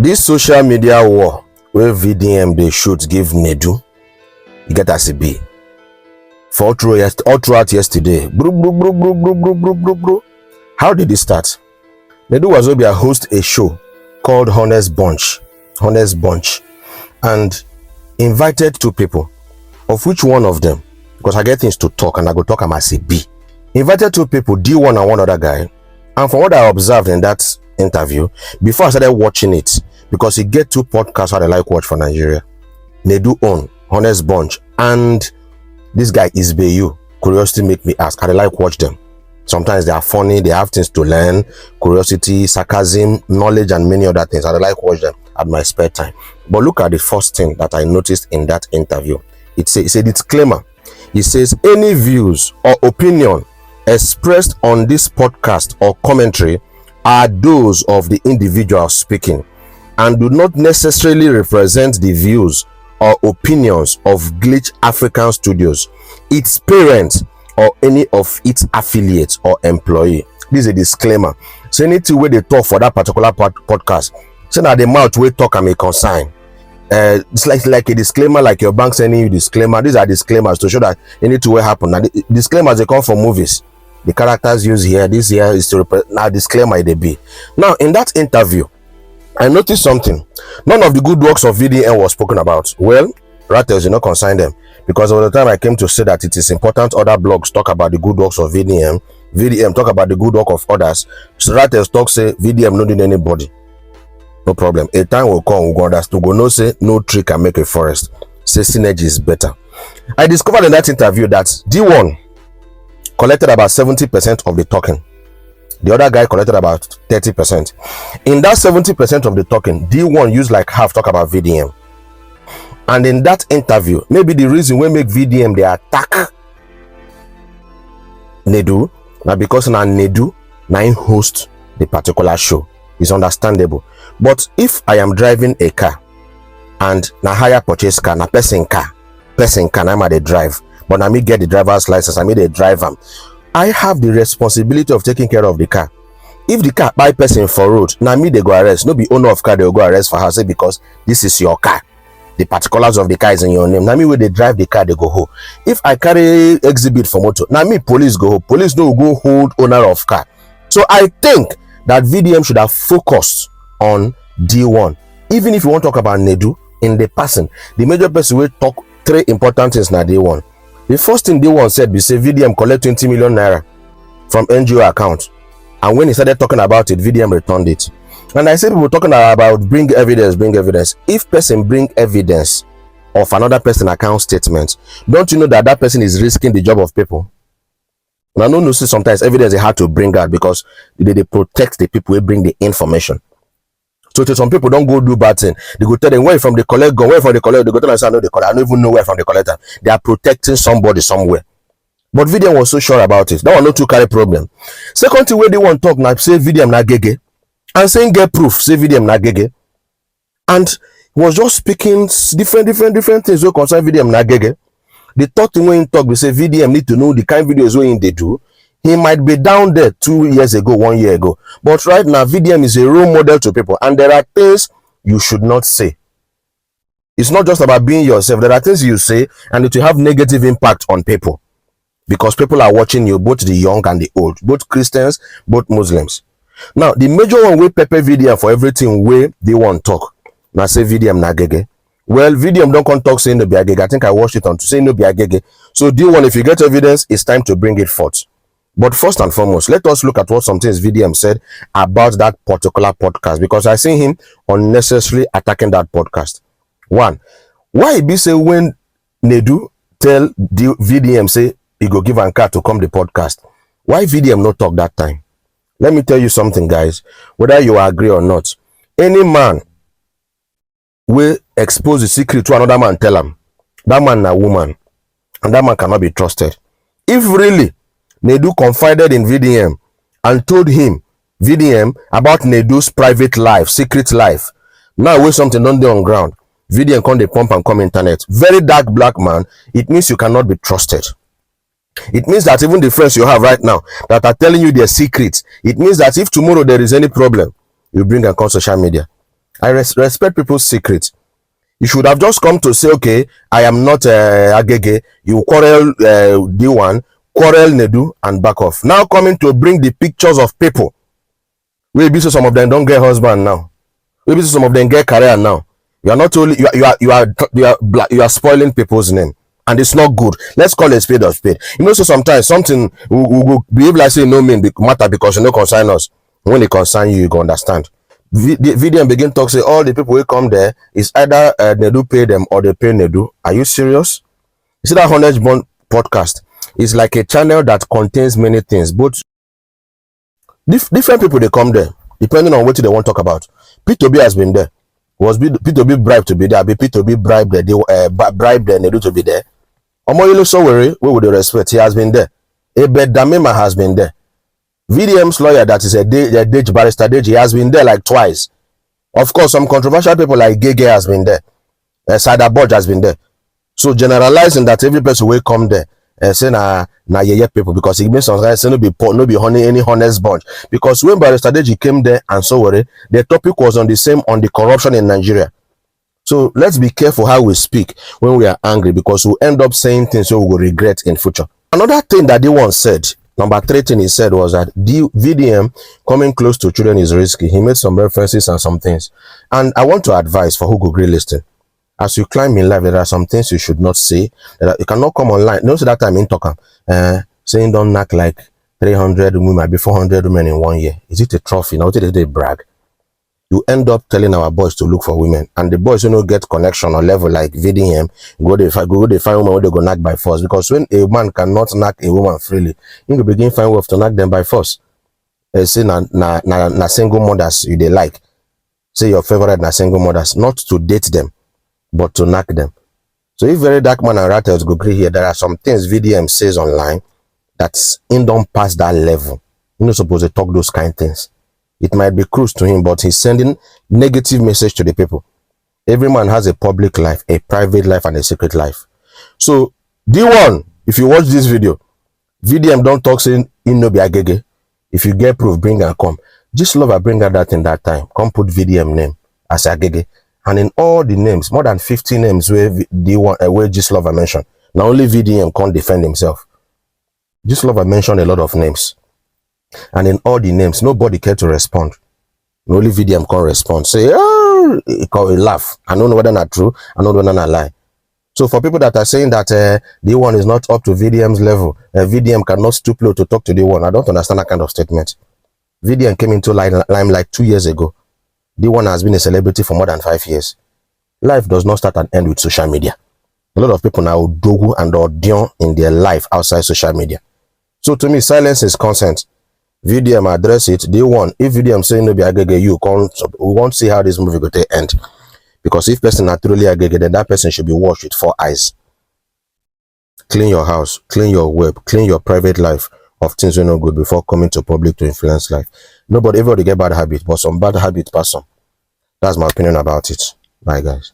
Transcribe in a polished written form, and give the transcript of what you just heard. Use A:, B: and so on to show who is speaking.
A: This social media war where VDM they shoot give Nedu, you get as a B. For all throughout yesterday. How did it start? Nedu was going to host a show called Honest Bunch, and invited two people, of which one of them, because I get things to talk and I go talk, I'm as a B. Invited two people, D1 and one other guy, and from what I observed in that interview, before I started watching it, because he get two podcasts that I like watch for Nigeria, Nedu own Honest Bunch, and this guy is Bayu. Curiosity make me ask, I like watch them. Sometimes they are funny, they have things to learn, curiosity, sarcasm, knowledge, and many other things. I like watch them at my spare time. But look at the first thing that I noticed in that interview. It's a disclaimer. It says any views or opinion expressed on this podcast or commentary are those of the individual speaking and do not necessarily represent the views or opinions of Glitch African Studios, its parents, or any of its affiliates or employee. This is a disclaimer. So anything where they talk for that particular podcast, so that the mouth will talk and may consign. It's like a disclaimer, like your bank sending you disclaimer. These are disclaimers to show that anything will happen. Now, the disclaimers they come from movies. The characters used here, this here is to represent. Now, disclaimer they be. Now, in that interview, I noticed something. None of the good works of VDM was spoken about. Well, Rattles, you know, consign them. Because over the time I came to say that it is important other blogs talk about the good works of VDM talk about the good work of others. So Rattles talk say VDM no need anybody. No problem. A time will come, we'll go understand. Go no say no tree can make a forest. Say synergy is better. I discovered in that interview that D1 collected about 70% of the talking. The other guy collected about 30%. In that 70% of the talking, D1 used like half talk about VDM. And in that interview, maybe the reason we make VDM they attack Nedu, now because now Nedu now host the particular show. Is understandable. But if I am driving a car and na hire purchase car, na person car, I'm at the drive, but na me get the driver's license, I me the drive am. I have the responsibility of taking care of the car. If the car buy person for road, now me they go arrest. No be owner of car they will go arrest for her, say because this is your car. The particulars of the car is in your name. Now me when they drive the car, they go home. If I carry exhibit for motor, now me police go home. Police no go hold owner of car. So I think that VDM should have focused on D1. Even if you want to talk about Nedu in the person, the major person will talk three important things na D1. The first thing D1 said, we say VDM collect 20 million naira from NGO account. And when he started talking about it, VDM returned it. And I said people talking about bring evidence. If person bring evidence of another person account statement, don't you know that that person is risking the job of people? Now, no, see sometimes evidence they had to bring out because they protect the people who bring the information. So to some people don't go do bad thing. They go tell them where from the collect gun, where from the collect. They go tell them I know the collect. I don't even know where from the collector. They are protecting somebody somewhere. But VDM was so sure about it. That was not too carry problem. Second thing where they want to talk now, say VDM na gege. And saying get proof, say VDM na gege. And he was just speaking different things that concern VDM na gege. The third thing when he talk, we say VDM need to know the kind of videos when they do. He might be down there 2 years ago, 1 year ago. But right now, VDM is a role model to people. And there are things you should not say. It's not just about being yourself. There are things you say and it will have negative impact on people. Because people are watching you, both the young and the old. Both Christians, both Muslims. Now, the major one will pepper VDM for everything where they want to talk. Now say VDM na gege. Well, VDM don't come talk saying no be agege. I think I watched it on to say no be agege. So D1, if you get evidence, it's time to bring it forth. But first and foremost, let us look at what some things VDM said about that particular podcast, because I see him unnecessarily attacking that podcast. One, why it be say when Nedu tell the VDM say he go give an car to come the podcast, why VDM not talk that time? Let me tell you something, guys, whether you agree or not, any man will expose the secret to another man, tell him that man a woman and that man cannot be trusted. If really Nedu confided in VDM and told him VDM about Nedu's private life, secret life, now when something don't do on ground, VDM come the pump and come internet. Very dark black man, it means you cannot be trusted. It means that even the friends you have right now that are telling you their secrets, it means that if tomorrow there is any problem, you bring and come social media. I respect people's secrets. You should have just come to say, okay, I am not Agege. You quarrel D1, quarrel Nedu, and back off. Now coming to bring the pictures of people. Maybe so some of them don't get husband now. Maybe so some of them get career now. You are not only you are spoiling people's name, and it's not good. Let's call a spade. You know, so sometimes something will behave like say no mean matter because you know concern us. When it concern you, you go understand. The video begin talk say all the people will come there is either Nedu pay them or they pay Nedu. Are you serious? You see that Honest Bond podcast is like a channel that contains many things, both different people they come there depending on what they want to talk about. P2B has been there. Was P2B bribed to be there? Be P2B bribed bribed Nedu to be there? Omoyele Sowore, where would they respect? He has been there. Ebed Damima has been there. VDM's lawyer, that is a Dej barrister Dej, he has been there like twice. Of course, some controversial people like Gege has been there. Sada Bodge has been there. So generalizing that every person will come there say na yeye people, because he means sometimes say no be honey any honest bunch. Because when barrister Deji came there and so worry, the topic was on the corruption in Nigeria. So let's be careful how we speak when we are angry, because we'll end up saying things so we will regret in future. Another thing that they once said, number 3 thing he said was that VDM coming close to children is risky. He made some references and some things. And I want to advise for who go agree listening. As you climb in life, there are some things you should not say. You cannot come online. Don't say that time in talk. Saying don't knock like 300 women, maybe 400 women in 1 year. Is it a trophy? Now, is it a brag? You end up telling our boys to look for women, and the boys don't get connection or level like VDM. Go they find women where they go knock by force. Because when a man cannot knock a woman freely, you can begin find ways to knock them by force. Say na single mothers you they like. Say your favorite na single mothers, not to date them, but to knock them. So if Verydarkman and Rattles go agree here, there are some things VDM says online that's in don't pass that level. You're not supposed to talk those kind of things. It might be cruise to him, but he's sending negative message to the people. Every man has a public life, a private life, and a secret life. So D1, if you watch this video, VDM don't talk saying in no be agege. If you get proof, bring and come. Just love I bring her that in that time. Come put VDM name as agege. And in all the names, more than 50 names where D1 where Gistlover mentioned. Now only VDM can't defend himself. Gistlover mentioned a lot of names. And in all the names, nobody cared to respond. Only VDM can't respond. Say, oh, he laugh. I don't know whether that's true. I don't know whether that's lie. So for people that are saying that D1 is not up to VDM's level, VDM cannot stoop low to talk to D1, I don't understand that kind of statement. VDM came into limelight 2 years ago. D1 has been a celebrity for more than 5 years. Life does not start and end with social media. A lot of people now dogu and audion in their life outside social media. So to me, silence is consent. VDM address it. D1, if VDM saying no be agege, you can't, we won't see how this movie go to end. Because if person are truly agege, then that person should be washed with 4 eyes. Clean your house, clean your web, clean your private life of things you know good before coming to public to influence life. Everybody get bad habits, but some bad habits pass some. That's my opinion about it. Bye guys.